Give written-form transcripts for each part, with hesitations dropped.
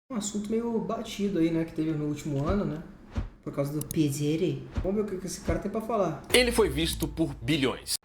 Um assunto meio batido aí, né, que teve no último ano, né? Por causa do Pedere. Vamos ver o que esse cara tem pra falar. Ele foi visto por bilhões,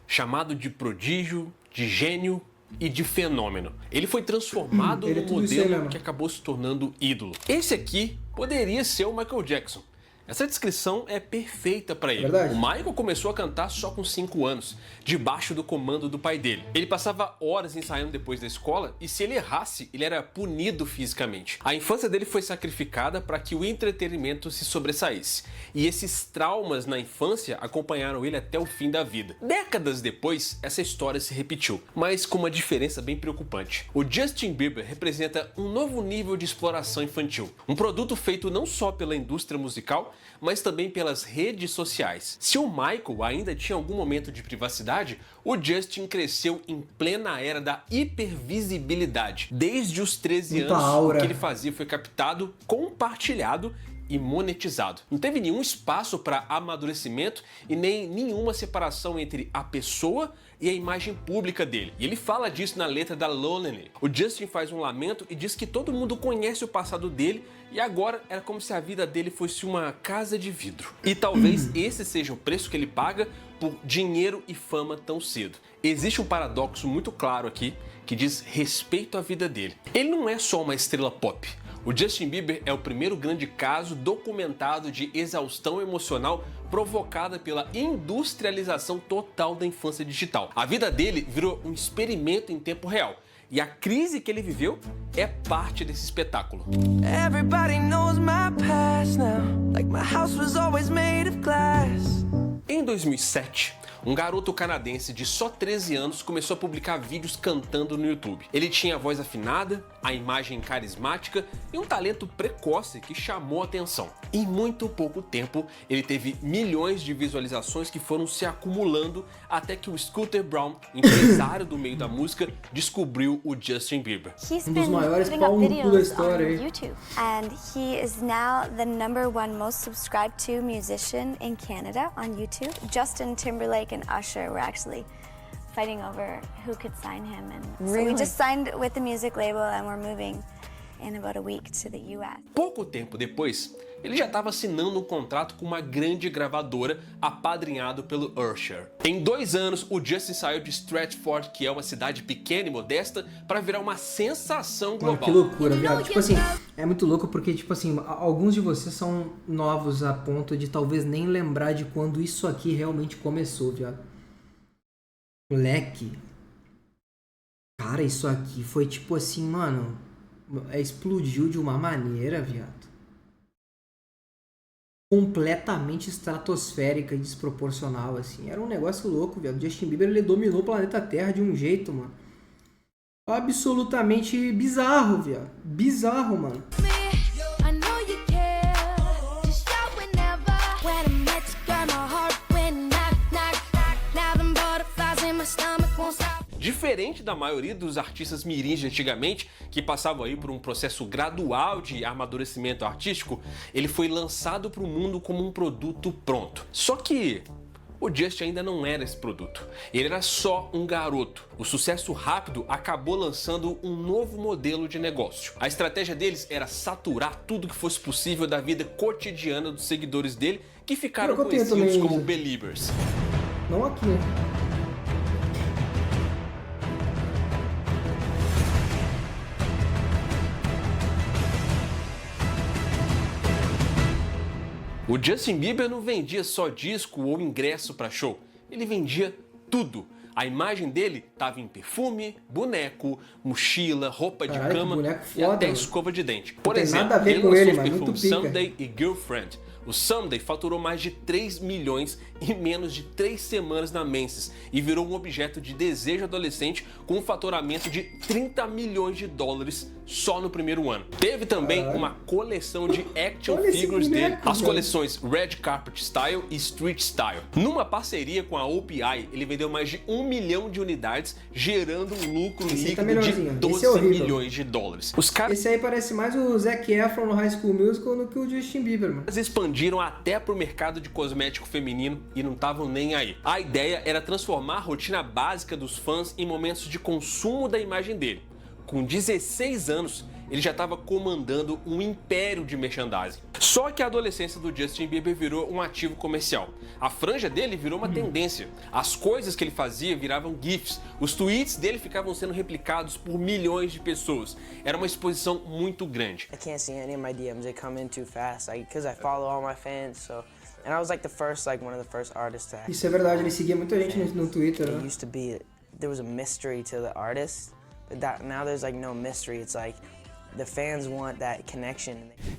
chamado de prodígio, de gênio e de fenômeno. Ele foi transformado Ele é num tudo isso aí modelo mesmo. que acabou se tornando ídolo. Esse aqui poderia ser o Michael Jackson. Essa descrição é perfeita para ele. Verdade. O Michael começou a cantar só com 5 anos, debaixo do comando do pai dele. Ele passava horas ensaiando depois da escola e se ele errasse, ele era punido fisicamente. A infância dele foi sacrificada para que o entretenimento se sobressaísse. E esses traumas na infância acompanharam ele até o fim da vida. Décadas depois, essa história se repetiu, mas com uma diferença bem preocupante. O Justin Bieber representa um novo nível de exploração infantil. Um produto feito não só pela indústria musical, mas também pelas redes sociais. Se o Michael ainda tinha algum momento de privacidade, o Justin cresceu em plena era da hipervisibilidade. Desde os 13 Muita anos, aura. o que ele fazia foi captado, compartilhado e monetizado. Não teve nenhum espaço para amadurecimento e nem nenhuma separação entre a pessoa e a imagem pública dele. E ele fala disso na letra da Lonely. O Justin faz um lamento e diz que todo mundo conhece o passado dele e agora era como se a vida dele fosse uma casa de vidro. E talvez esse seja o preço que ele paga por dinheiro e fama tão cedo. Existe um paradoxo muito claro aqui que diz respeito à vida dele. Ele não é só uma estrela pop. O Justin Bieber é o primeiro grande caso documentado de exaustão emocional provocada pela industrialização total da infância digital. A vida dele virou um experimento em tempo real. E a crise que ele viveu é parte desse espetáculo. Everybody knows my past now, like my house was always made of glass. Em 2007, um garoto canadense de só 13 anos começou a publicar vídeos cantando no YouTube. Ele tinha a voz afinada, a imagem carismática e um talento precoce que chamou a atenção. Em muito pouco tempo, ele teve milhões de visualizações que foram se acumulando até que o Scooter Braun, empresário do meio da música, descobriu o Justin Bieber. He's Um dos been maiores putting up pau no cu da videos história on aí. YouTube, and he is now the #1 most subscribed to musician in Canada on YouTube. Justin Timberlake and Usher were actually fighting over who could sign him, and so we just signed with the music label, and we're moving in about a week to the US. Pouco tempo depois, ele já estava assinando um contrato com uma grande gravadora apadrinhado pelo Usher. Em 2 anos, o Justin saiu de Stratford, que é uma cidade pequena e modesta, para virar uma sensação Mano, global. que loucura, viado. Tipo assim, é muito louco porque, tipo assim, alguns de vocês são novos a ponto de talvez nem lembrar de quando isso aqui realmente começou, viado. Moleque. Cara, isso aqui foi tipo assim, mano. Explodiu de uma maneira, viado. Completamente estratosférica e desproporcional, assim. Era um negócio louco, viado. Justin Bieber, ele dominou o planeta Terra de um jeito, mano. Absolutamente bizarro, viado. Bizarro, mano. I know you care. Just shout whenever. When I met you, girl, my heart went knock, knock, knock. Now them butterflies in my stomach won't stop. Diferente da maioria dos artistas mirins de antigamente, que passavam aí por um processo gradual de amadurecimento artístico, ele foi lançado para o mundo como um produto pronto. Só que o Justin ainda não era esse produto. Ele era só um garoto. O sucesso rápido acabou lançando um novo modelo de negócio. A estratégia deles era saturar tudo que fosse possível da vida cotidiana dos seguidores dele, que ficaram Eu tenho conhecidos também como isso. Beliebers. Não aqui, né? O Justin Bieber não vendia só disco ou ingresso para show, ele vendia tudo. A imagem dele estava em perfume, boneco, mochila, roupa de Caralho, que cama boneco e foda, até mano. escova de dente. Por tem exemplo, nada a ver ele com lançou ele, os mano, perfumes muito pica. Someday e Girlfriend. O Someday faturou mais de 3 milhões em menos de 3 semanas na Macy's e virou um objeto de desejo adolescente com um faturamento de 30 milhões de dólares só no primeiro ano. Teve também uma coleção de action Olha esse figures dele, boneco, as velho. coleções Red Carpet Style e Street Style. Numa parceria com a OPI, ele vendeu mais de 1 milhão de unidades, gerando um lucro Esse aí tá líquido de melhorzinho. Esse 12 é horrível. milhões de dólares. Os caras Esse aí parece mais o Zac Efron no High School Musical do que o Justin Bieber, mano. expandiram até pro mercado de cosmético feminino e não estavam nem aí. A ideia era transformar a rotina básica dos fãs em momentos de consumo da imagem dele. Com 16 anos, ele já estava comandando um império de merchandising. Só que a adolescência do Justin Bieber virou um ativo comercial. A franja dele virou uma tendência. As coisas que ele fazia viravam GIFs. Os tweets dele ficavam sendo replicados por milhões de pessoas. Era uma exposição muito grande. I can't see any of my DMs, they come in too fast, because I follow all my fans, so... And I was like one of the first artists to... Isso é verdade, ele seguia muita gente no Twitter, It né? used to be, there was a mystery to the artist, but now there's like no mystery, it's like the fans want that connection.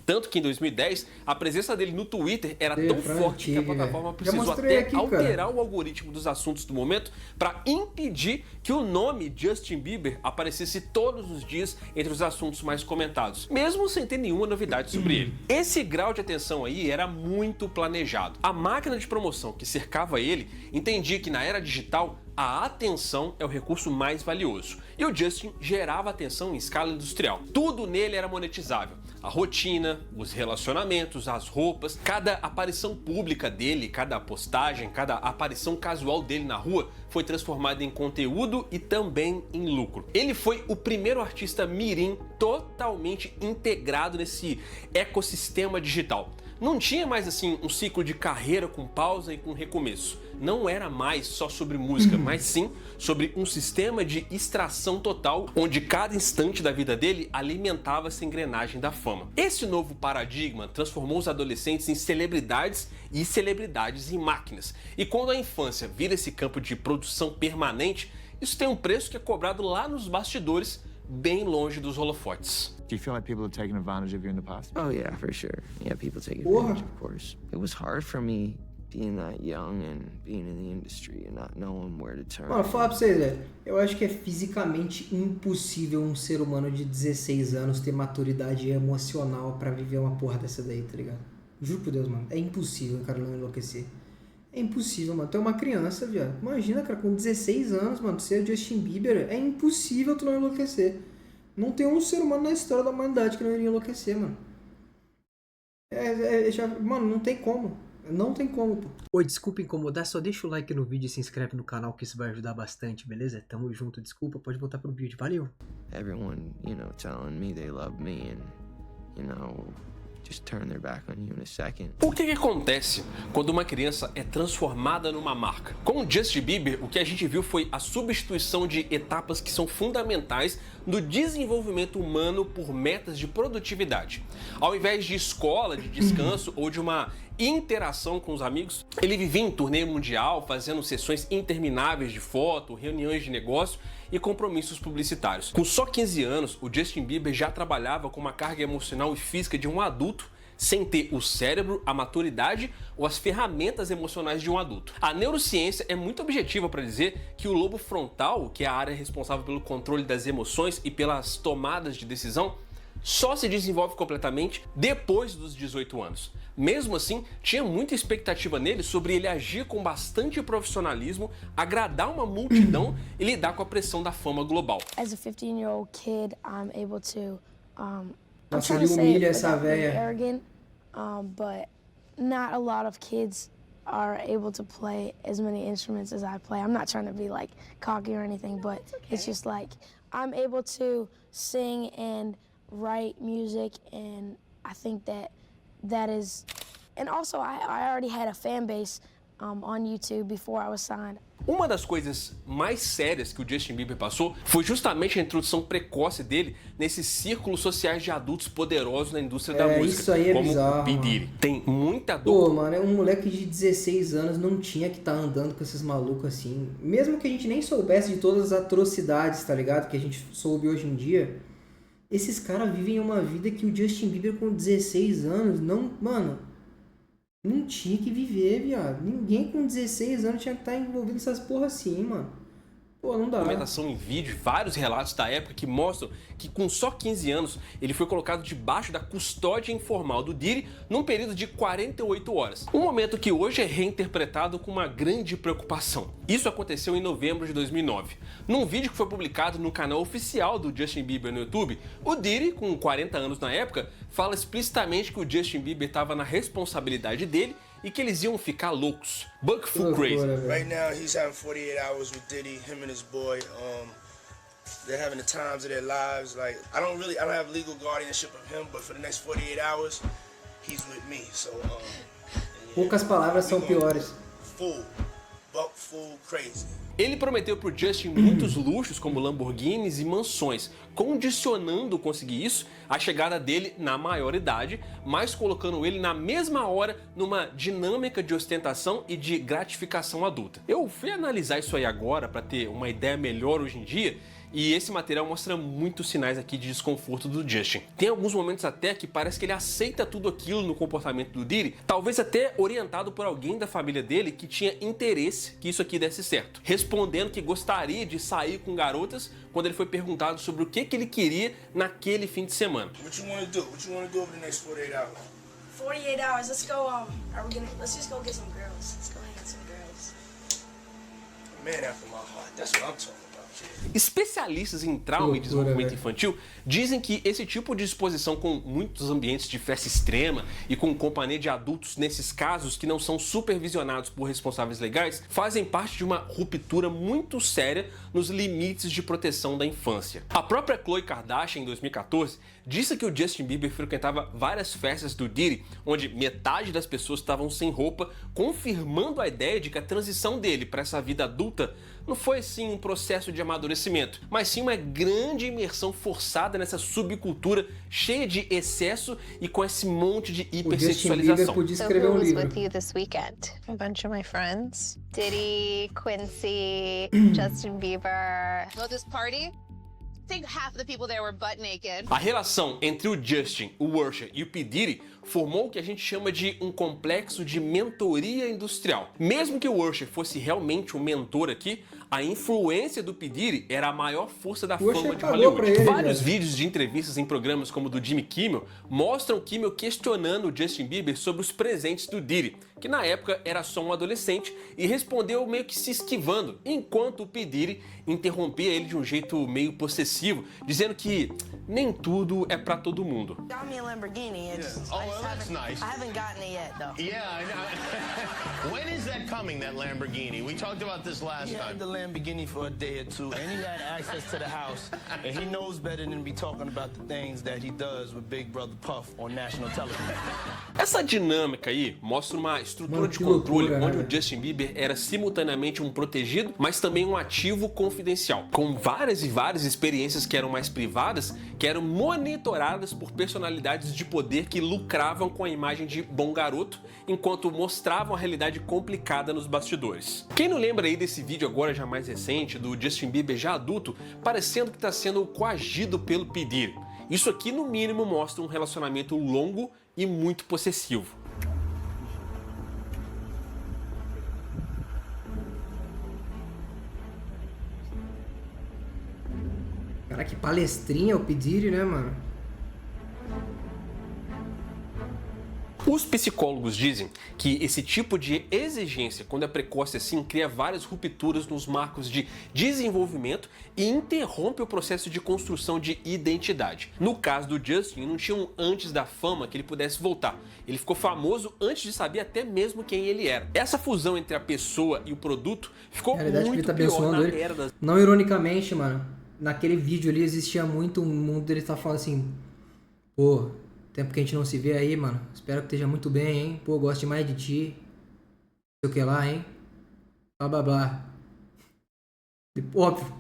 Tanto que em 2010, a presença dele no Twitter era tão forte que a plataforma precisou até aqui, alterar o algoritmo dos assuntos do momento para impedir que o nome Justin Bieber aparecesse todos os dias entre os assuntos mais comentados, mesmo sem ter nenhuma novidade sobre ele. Esse grau de atenção aí era muito planejado. A máquina de promoção que cercava ele entendia que na era digital a atenção é o recurso mais valioso. E o Justin gerava atenção em escala industrial. Tudo nele era monetizável. A rotina, os relacionamentos, as roupas, cada aparição pública dele, cada postagem, cada aparição casual dele na rua foi transformada em conteúdo e também em lucro. Ele foi o primeiro artista mirim totalmente integrado nesse ecossistema digital. Não tinha mais assim um ciclo de carreira com pausa e com recomeço. Não era mais só sobre música, mas sim sobre um sistema de extração total, onde cada instante da vida dele alimentava essa engrenagem da fama. Esse novo paradigma transformou os adolescentes em celebridades e celebridades em máquinas. E quando a infância vira esse campo de produção permanente, isso tem um preço que é cobrado lá nos bastidores, bem longe dos holofotes. Do you feel like people have taken advantage of you in the past? Oh yeah, for sure. Yeah, people take advantage, of course. It was hard for me being that young and being in the industry and not knowing where to turn. Mano, falar pra vocês, velho, eu acho que é fisicamente impossível um ser humano de 16 anos ter maturidade emocional pra viver uma porra dessa daí, tá ligado? Juro por Deus, mano, é impossível o cara não enlouquecer. É impossível, mano. Tu é uma criança, viado. Imagina, cara, com 16 anos, mano, tu ser o Justin Bieber, é impossível tu não enlouquecer. Não tem um ser humano na história da humanidade que não iria enlouquecer, mano. Mano, não tem como. Não tem como, pô. Oi, desculpa incomodar, só deixa o like no vídeo e se inscreve no canal que isso vai ajudar bastante, beleza? Tamo junto, desculpa, pode voltar pro vídeo, valeu! Everyone, telling me they love me and, just turn their back on you in a second. O que acontece quando uma criança é transformada numa marca? Com o Justin Bieber, o que a gente viu foi a substituição de etapas que são fundamentais no desenvolvimento humano por metas de produtividade. Ao invés de escola, de descanso ou de uma interação com os amigos, ele vivia em turnê mundial, fazendo sessões intermináveis de foto, reuniões de negócio e compromissos publicitários. Com só 15 anos, o Justin Bieber já trabalhava com uma carga emocional e física de um adulto, sem ter o cérebro, a maturidade ou as ferramentas emocionais de um adulto. A neurociência é muito objetiva para dizer que o lobo frontal, que é a área responsável pelo controle das emoções e pelas tomadas de decisão, só se desenvolve completamente depois dos 18 anos. Mesmo assim, tinha muita expectativa nele sobre ele agir com bastante profissionalismo, agradar uma multidão e lidar com a pressão da fama global. As a 15-year-old kid, I'm able to Nossa, ele humilha essa véia. arrogant, but not a lot of kids are able to play as many instruments as I play. I'm not trying to be like cocky or anything, but it's just like I'm able to sing and write music, and I think that is, and also I already had a fan base on YouTube before I was signed. Uma das coisas mais sérias que o Justin Bieber passou foi justamente a introdução precoce dele nesses círculos sociais de adultos poderosos na indústria da música, isso aí é como bizarro, o P. Diddy. Tem muita dor. Pô, mano, um moleque de 16 anos não tinha que estar andando com esses malucos assim. Mesmo que a gente nem soubesse de todas as atrocidades, tá ligado? Que a gente soube hoje em dia. Esses caras vivem uma vida que o Justin Bieber com 16 anos não... Mano, não tinha que viver, viado. Ninguém com 16 anos tinha que estar envolvido nessas porra assim, mano. Pô, não dá. Documentação em vídeo, vários relatos da época que mostram que com só 15 anos ele foi colocado debaixo da custódia informal do Diddy num período de 48 horas. Um momento que hoje é reinterpretado com uma grande preocupação. Isso aconteceu em novembro de 2009. Num vídeo que foi publicado no canal oficial do Justin Bieber no YouTube, o Diddy, com 40 anos na época, fala explicitamente que o Justin Bieber estava na responsabilidade dele e que eles iam ficar loucos. Buckful crazy. Right now he's having 48 hours with Diddy, him and his boy. They're having the times of their lives. Like, I don't have legal guardianship of him, but for the next 48 hours, he's with me. So, poucas palavras são piores. Buck full crazy. Ele prometeu pro Justin muitos luxos como Lamborghinis e mansões, condicionando conseguir isso à chegada dele na maioridade, mas colocando ele na mesma hora numa dinâmica de ostentação e de gratificação adulta. Eu fui analisar isso aí agora para ter uma ideia melhor hoje em dia, e esse material mostra muitos sinais aqui de desconforto do Justin. Tem alguns momentos até que parece que ele aceita tudo aquilo no comportamento do Diddy, talvez até orientado por alguém da família dele que tinha interesse que isso aqui desse certo, respondendo que gostaria de sair com garotas quando ele foi perguntado sobre o que ele queria naquele fim de semana. What you want to do? What you want to do over the next 48 hours? 48 hours. Let's go. Let's just go get some girls. Let's go hang out with some girls. Man after my heart. That's what I'm talking about. Especialistas em trauma e desenvolvimento infantil dizem que esse tipo de exposição com muitos ambientes de festa extrema e com companhia de adultos nesses casos que não são supervisionados por responsáveis legais fazem parte de uma ruptura muito séria nos limites de proteção da infância. A própria Khloe Kardashian, em 2014, disse que o Justin Bieber frequentava várias festas do Diddy, onde metade das pessoas estavam sem roupa, confirmando a ideia de que a transição dele para essa vida adulta não foi sim um processo de amadurecimento, mas sim uma grande imersão forçada nessa subcultura cheia de excesso e com esse monte de hipersexualização. So who was with you this weekend? A bunch of my friends. Diddy, Quincy, Justin Bieber. Well, this party? I think half the people there were butt naked. A relação entre o Justin, o Usher e o P. Diddy formou o que a gente chama de um complexo de mentoria industrial. Mesmo que o Usher fosse realmente um mentor aqui, a influência do P. Diddy era a maior força da fama de Hollywood. Vários vídeos de entrevistas em programas como o do Jimmy Kimmel mostram Kimmel questionando o Justin Bieber sobre os presentes do Diddy, que na época era só um adolescente, e respondeu meio que se esquivando, enquanto o P. Diddy interrompia ele de um jeito meio possessivo, dizendo que nem tudo é pra todo mundo. Got me a Lamborghini. That's nice. I haven't gotten it yet, though. Yeah, I know. When is that coming, that Lamborghini? We talked about this last time. He had the Lamborghini for a day or two, and he had access to the house, and he knows better than to be talking about the things that he does with Big Brother Puff on national television. Essa dinâmica aí mostra uma estrutura de controle onde o Justin Bieber era simultaneamente um protegido, mas também um ativo confidencial, com várias e várias experiências que eram mais privadas, que eram monitoradas por personalidades de poder que lucravam com a imagem de bom garoto, enquanto mostravam a realidade complicada nos bastidores. Quem não lembra aí desse vídeo agora já mais recente, do Justin Bieber já adulto, parecendo que está sendo coagido pelo P. Diddy? Isso aqui no mínimo mostra um relacionamento longo e muito possessivo. Cara, que palestrinha o P. Diddy, né, mano? Os psicólogos dizem que esse tipo de exigência, quando é precoce assim, cria várias rupturas nos marcos de desenvolvimento e interrompe o processo de construção de identidade. No caso do Justin, não tinha um antes da fama que ele pudesse voltar. Ele ficou famoso antes de saber até mesmo quem ele era. Essa fusão entre a pessoa e o produto ficou muito pior na era das... Não ironicamente, mano, naquele vídeo ali existia muito um mundo dele tá falando assim, pô, tempo que a gente não se vê aí, mano. Espero que esteja muito bem, hein? Pô, gosto demais de ti. Sei o que lá, hein? Blá, blá, blá. Óbvio.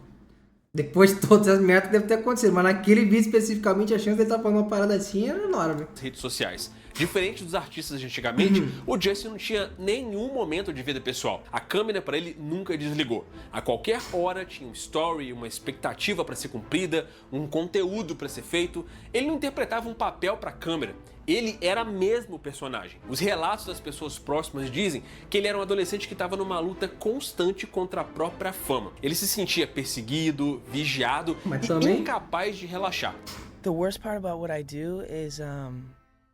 Depois de todas as merdas deve ter acontecido. Mas naquele vídeo especificamente, a chance dele estar falando uma parada assim era enorme. Redes sociais. Diferente dos artistas de antigamente, o Justin não tinha nenhum momento de vida pessoal. A câmera para ele nunca desligou. A qualquer hora tinha um story, uma expectativa para ser cumprida, um conteúdo para ser feito. Ele não interpretava um papel para a câmera. Ele era mesmo o personagem. Os relatos das pessoas próximas dizem que ele era um adolescente que estava numa luta constante contra a própria fama. Ele se sentia perseguido, vigiado e incapaz de relaxar. The worst part about what I do is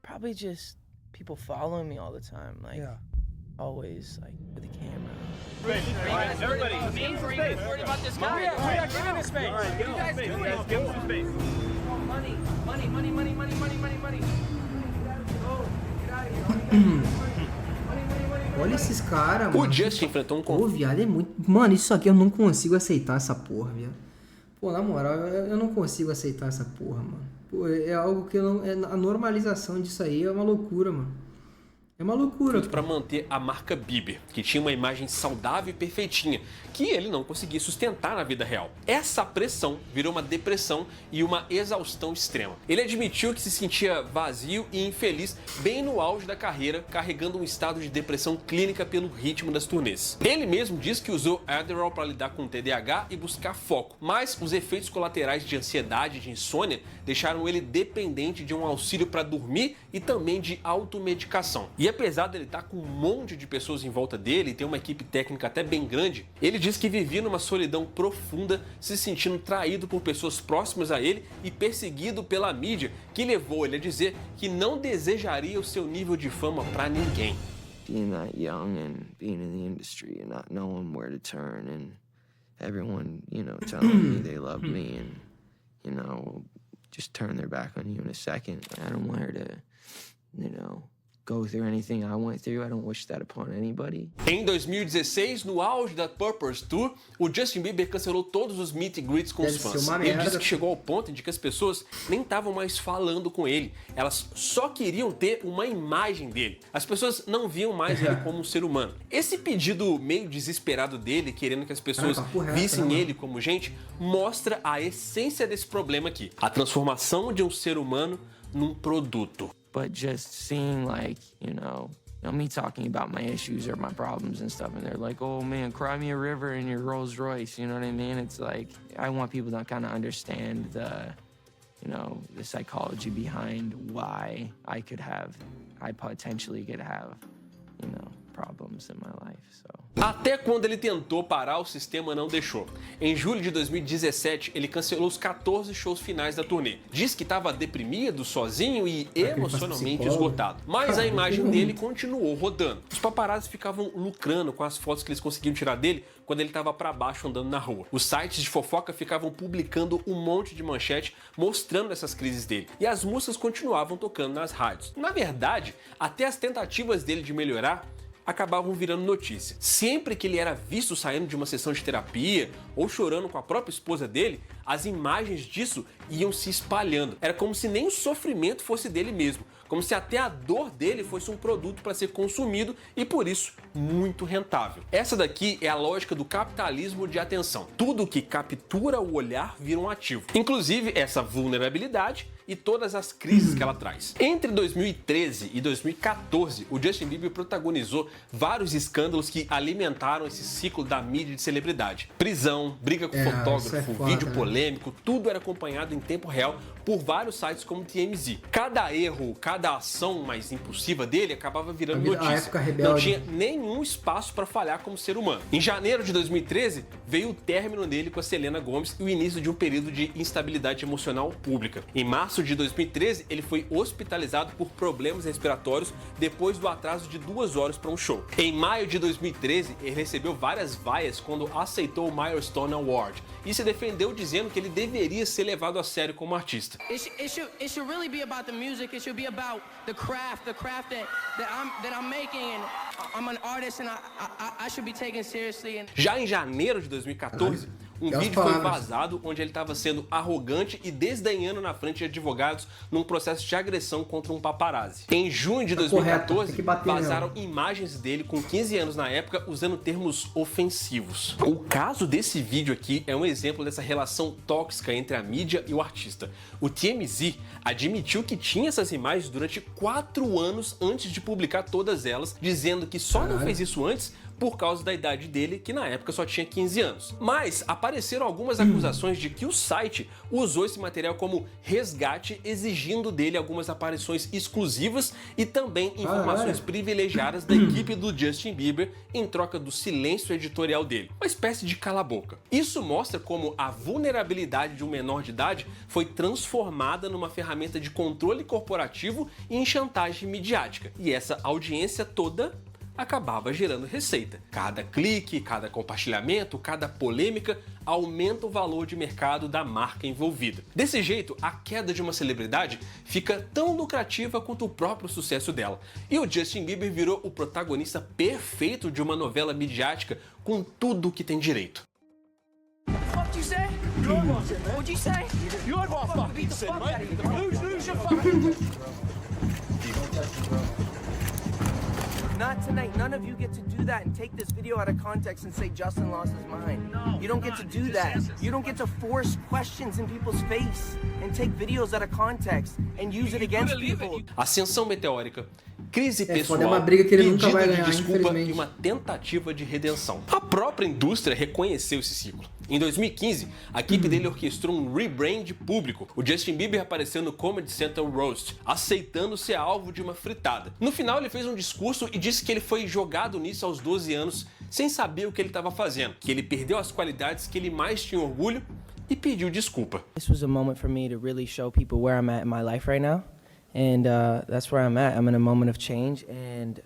probably just people following me all the time, like always, like with the camera. Right, everybody, give him some space. Worried about this guy. Yeah, give him his space. All right, give him some space. Money. Olha esses caras, mano. O Justin enfrentou um conflito. Pô, viado, é muito... Mano, isso aqui eu não consigo aceitar, essa porra, viado. Pô, na moral, eu não consigo aceitar essa porra, mano. Pô, é algo que eu não... A normalização disso aí é uma loucura, mano. É uma loucura. Para manter a marca Bieber, que tinha uma imagem saudável e perfeitinha, que ele não conseguia sustentar na vida real. Essa pressão virou uma depressão e uma exaustão extrema. Ele admitiu que se sentia vazio e infeliz bem no auge da carreira, carregando um estado de depressão clínica pelo ritmo das turnês. Ele mesmo diz que usou Adderall para lidar com o TDAH e buscar foco, mas os efeitos colaterais de ansiedade e de insônia deixaram ele dependente de um auxílio para dormir e também de automedicação. E apesar dele estar com um monte de pessoas em volta dele e ter uma equipe técnica até bem grande, ele diz que vivia numa solidão profunda, se sentindo traído por pessoas próximas a ele e perseguido pela mídia, que levou ele a dizer que não desejaria o seu nível de fama para ninguém. Being that young and being in the industry and not knowing where to turn and everyone, you know, telling me they love me and, you know, just turn their back on you in a second. I don't want her to, you know, go through anything I went through. I don't wish that upon anybody. Em 2016, no auge da Purpose Tour, o Justin Bieber cancelou todos os meet and greets com os fãs. Ele disse que chegou ao ponto de que as pessoas nem estavam mais falando com ele. Elas só queriam ter uma imagem dele. As pessoas não viam mais ele como um ser humano. Esse pedido meio desesperado dele, querendo que as pessoas vissem ele como gente, mostra a essência desse problema aqui. A transformação de um ser humano num produto. But just seeing, like, you know, me talking about my issues or my problems and stuff, and they're like, oh man, cry me a river in your Rolls Royce, you know what I mean? It's like, I want people to kind of understand the, you know, the psychology behind why I potentially could have, you know, problems in my life, so. Até quando ele tentou parar, o sistema não deixou. Em julho de 2017, ele cancelou os 14 shows finais da turnê. Diz que estava deprimido, sozinho e emocionalmente esgotado. Mas a imagem dele continuou rodando. Os paparazzi ficavam lucrando com as fotos que eles conseguiam tirar dele quando ele estava para baixo andando na rua. Os sites de fofoca ficavam publicando um monte de manchete mostrando essas crises dele. E as músicas continuavam tocando nas rádios. Na verdade, até as tentativas dele de melhorar acabavam virando notícia. Sempre que ele era visto saindo de uma sessão de terapia ou chorando com a própria esposa dele, as imagens disso iam se espalhando. Era como se nem o sofrimento fosse dele mesmo, como se até a dor dele fosse um produto para ser consumido e por isso muito rentável. Essa daqui é a lógica do capitalismo de atenção. Tudo que captura o olhar vira um ativo. Inclusive essa vulnerabilidade e todas as crises que ela traz. Entre 2013 e 2014, o Justin Bieber protagonizou vários escândalos que alimentaram esse ciclo da mídia de celebridade. Prisão, briga com fotógrafo, vídeo polêmico, tudo era acompanhado em tempo real por vários sites como TMZ. Cada erro, cada ação mais impulsiva dele acabava virando notícia. Não tinha nenhum espaço para falhar como ser humano. Em janeiro de 2013, veio o término dele com a Selena Gomez e o início de um período de instabilidade emocional pública. Em março de 2013, ele foi hospitalizado por problemas respiratórios depois do atraso de 2 horas para um show. Em maio de 2013, ele recebeu várias vaias quando aceitou o Milestone Award e se defendeu dizendo que ele deveria ser levado a sério como artista. It should really be about the music. It should be about the craft that I'm making, and I'm an artist, and I should be taken seriously. Já em janeiro de 2014, um vídeo foi vazado onde ele estava sendo arrogante e desdenhando na frente de advogados num processo de agressão contra um paparazzi. Em junho de 2014, vazaram imagens dele com 15 anos na época usando termos ofensivos. O caso desse vídeo aqui é um exemplo dessa relação tóxica entre a mídia e o artista. O TMZ admitiu que tinha essas imagens durante 4 anos antes de publicar todas elas, dizendo que só não fez isso antes por causa da idade dele, que na época só tinha 15 anos. Mas apareceram algumas acusações de que o site usou esse material como resgate, exigindo dele algumas aparições exclusivas e também informações privilegiadas da equipe do Justin Bieber em troca do silêncio editorial dele. Uma espécie de cala-boca. Isso mostra como a vulnerabilidade de um menor de idade foi transformada numa ferramenta de controle corporativo e em chantagem midiática. E essa audiência toda acabava gerando receita. Cada clique, cada compartilhamento, cada polêmica aumenta o valor de mercado da marca envolvida. Desse jeito, a queda de uma celebridade fica tão lucrativa quanto o próprio sucesso dela. E o Justin Bieber virou o protagonista perfeito de uma novela midiática com tudo que tem direito. What you say? What'd you say? You had more fucking sin, right? Lose your fucking... Not tonight. None of you get to do that and take this video out of context and say Justin lost his mind. No, you don't get to do that. You don't get to force questions in people's face and take videos out of context and use it against people. Ascensão meteórica, crise pessoal, foda, é uma briga que ele nunca vai pedido ganhar, de desculpa infelizmente. e uma tentativa de redenção. A própria indústria reconheceu esse ciclo. Em 2015, a equipe dele orquestrou um rebrand público. O Justin Bieber apareceu no Comedy Central Roast, aceitando ser alvo de uma fritada. No final, ele fez um discurso e disse que ele foi jogado nisso aos 12 anos, sem saber o que ele estava fazendo, que ele perdeu as qualidades que ele mais tinha orgulho e pediu desculpa. This was a moment for me to really show people where I'm at in my life right now. And that's where I'm at. I'm in a moment of change. And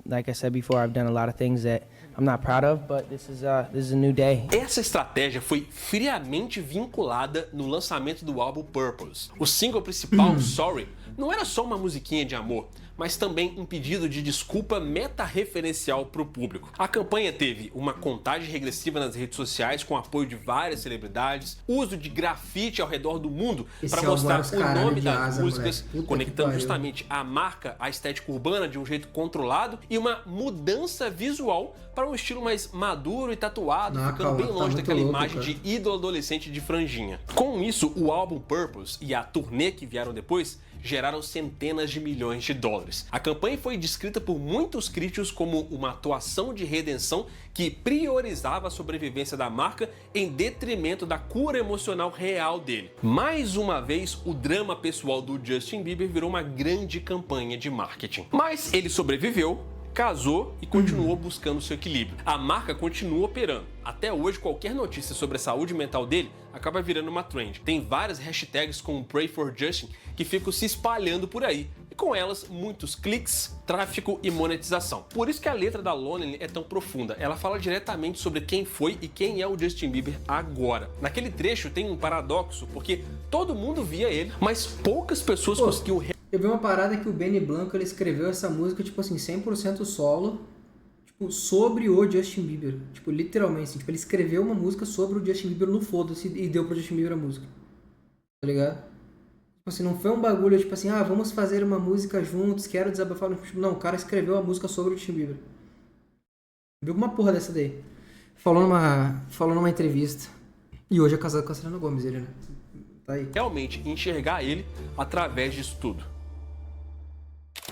like I said before, I've done a lot of things that I'm not proud of, but this is a new day. Essa estratégia foi friamente vinculada no lançamento do álbum Purpose. O single principal, Sorry, não era só uma musiquinha de amor, mas também um pedido de desculpa meta-referencial para o público. A campanha teve uma contagem regressiva nas redes sociais com apoio de várias celebridades, uso de grafite ao redor do mundo para mostrar o nome das músicas, conectando justamente a marca à estética urbana de um jeito controlado e uma mudança visual para um estilo mais maduro e tatuado, ficando bem longe daquela imagem de ídolo adolescente de franjinha. Com isso, o álbum Purpose e a turnê que vieram depois geraram centenas de milhões de dólares. A campanha foi descrita por muitos críticos como uma atuação de redenção que priorizava a sobrevivência da marca em detrimento da cura emocional real dele. Mais uma vez, o drama pessoal do Justin Bieber virou uma grande campanha de marketing. Mas ele sobreviveu, casou e continuou buscando seu equilíbrio. A marca continua operando. Até hoje, qualquer notícia sobre a saúde mental dele acaba virando uma trend. Tem várias hashtags como Pray for Justin que ficam se espalhando por aí. E com elas, muitos cliques, tráfego e monetização. Por isso que a letra da Lonely é tão profunda. Ela fala diretamente sobre quem foi e quem é o Justin Bieber agora. Naquele trecho tem um paradoxo, porque todo mundo via ele, mas poucas pessoas conseguiam... Eu vi uma parada que o Benny Blanco ele escreveu essa música, tipo assim, 100% solo, tipo, sobre o Justin Bieber. Tipo, literalmente, assim, tipo, ele escreveu uma música sobre o Justin Bieber no foda-se e deu pro Justin Bieber a música. Tá ligado? Tipo assim, não foi um bagulho, tipo assim, vamos fazer uma música juntos, quero desabafar. Tipo, não, o cara escreveu a música sobre o Justin Bieber. Viu uma porra dessa daí. Falou numa entrevista. E hoje é casado com a Selena Gomez, ele, né? Tá aí. Realmente enxergar ele através disso tudo.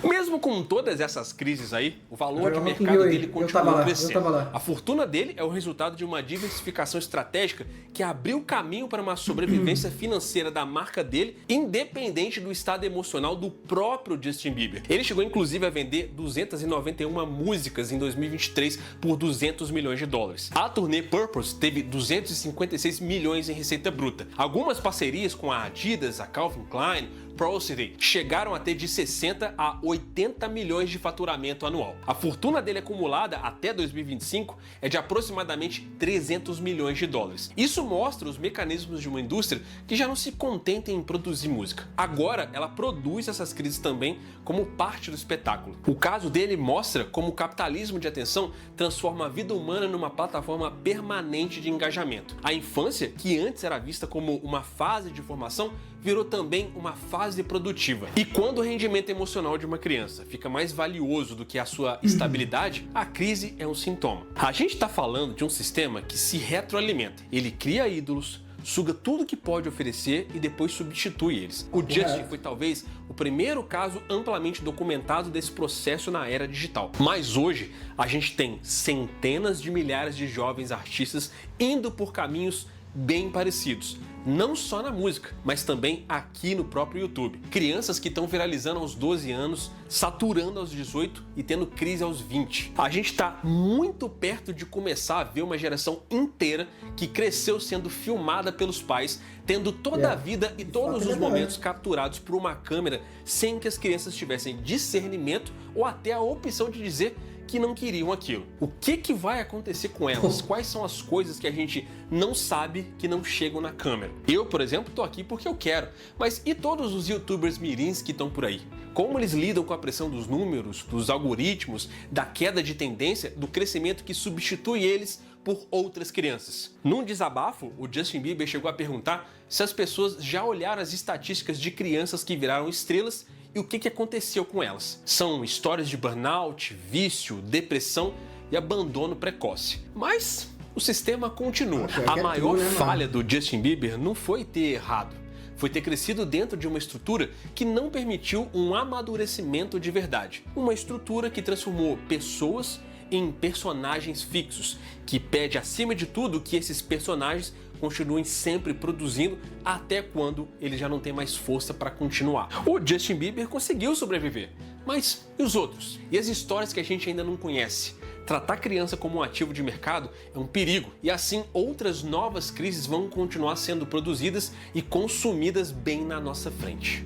Mesmo com todas essas crises aí, o valor de mercado dele continua crescendo. A fortuna dele é o resultado de uma diversificação estratégica que abriu caminho para uma sobrevivência financeira da marca dele, independente do estado emocional do próprio Justin Bieber. Ele chegou inclusive a vender 291 músicas em 2023 por 200 milhões de dólares. A turnê Purpose teve 256 milhões em receita bruta. Algumas parcerias com a Adidas, a Calvin Klein, Procity chegaram a ter de 60 a 80 milhões de faturamento anual. A fortuna dele acumulada até 2025 é de aproximadamente 300 milhões de dólares. Isso mostra os mecanismos de uma indústria que já não se contenta em produzir música. Agora ela produz essas crises também como parte do espetáculo. O caso dele mostra como o capitalismo de atenção transforma a vida humana numa plataforma permanente de engajamento. A infância, que antes era vista como uma fase de formação, virou também uma fase produtiva. E quando o rendimento emocional de uma criança fica mais valioso do que a sua estabilidade, a crise é um sintoma. A gente está falando de um sistema que se retroalimenta. Ele cria ídolos, suga tudo que pode oferecer e depois substitui eles. O Justin foi talvez o primeiro caso amplamente documentado desse processo na era digital. Mas hoje a gente tem centenas de milhares de jovens artistas indo por caminhos bem parecidos. Não só na música, mas também aqui no próprio YouTube. Crianças que estão viralizando aos 12 anos, saturando aos 18 e tendo crise aos 20. A gente está muito perto de começar a ver uma geração inteira que cresceu sendo filmada pelos pais, tendo toda a vida e todos os momentos capturados por uma câmera sem que as crianças tivessem discernimento ou até a opção de dizer que não queriam aquilo. O que vai acontecer com elas? Quais são as coisas que a gente não sabe que não chegam na câmera? Eu, por exemplo, tô aqui porque eu quero. Mas e todos os youtubers mirins que estão por aí? Como eles lidam com a pressão dos números, dos algoritmos, da queda de tendência, do crescimento que substitui eles por outras crianças. Num desabafo, o Justin Bieber chegou a perguntar se as pessoas já olharam as estatísticas de crianças que viraram estrelas e o que aconteceu com elas. São histórias de burnout, vício, depressão e abandono precoce. Mas o sistema continua. A maior falha do Justin Bieber não foi ter errado, foi ter crescido dentro de uma estrutura que não permitiu um amadurecimento de verdade. Uma estrutura que transformou pessoas em personagens fixos, que pede acima de tudo que esses personagens continuem sempre produzindo até quando ele já não tem mais força para continuar. O Justin Bieber conseguiu sobreviver, mas e os outros? E as histórias que a gente ainda não conhece? Tratar criança como um ativo de mercado é um perigo, e assim outras novas crises vão continuar sendo produzidas e consumidas bem na nossa frente.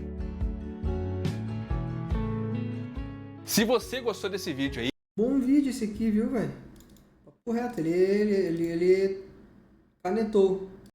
Se você gostou desse vídeo aí... Bom vídeo esse aqui, viu, velho? Papo reto, ele canetou.